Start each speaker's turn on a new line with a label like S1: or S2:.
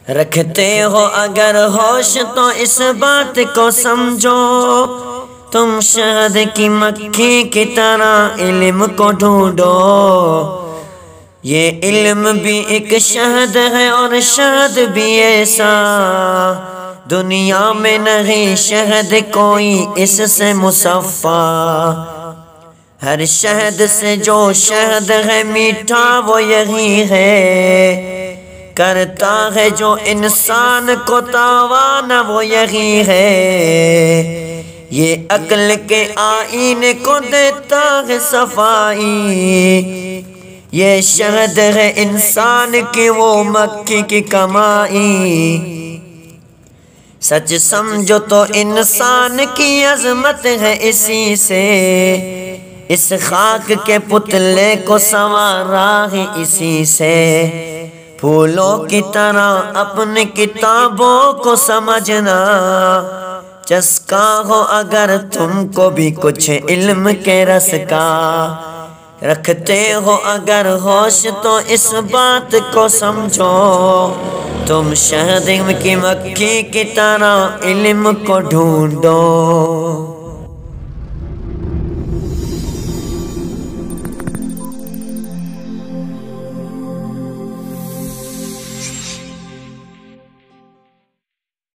S1: रखते हो अगर होश तो इस बात को समझो, तुम शहद की मक्खी की तरह इल्म को ढूंढो। ये इल्म भी एक शहद है और शहद भी ऐसा, दुनिया में नहीं शहद कोई इससे मुसफ़्फ़ा। हर शहद से जो शहद है मीठा वो यही है, करता है जो इंसान को तावाना वो यही है। ये अक्ल के आईने को देता है सफाई, ये शहद है इंसान की वो मक्खी की कमाई। सच समझो तो इंसान की अजमत है इसी से, इस खाक के पुतले को संवारा है इसी से। फूलों की तरह अपनी किताबों को समझना, चस्का हो अगर तुमको भी कुछ इल्म के रस का। रखते हो अगर होश तो इस बात को समझो, तुम शहद की मक्खी की तरह इल्म को ढूंढो।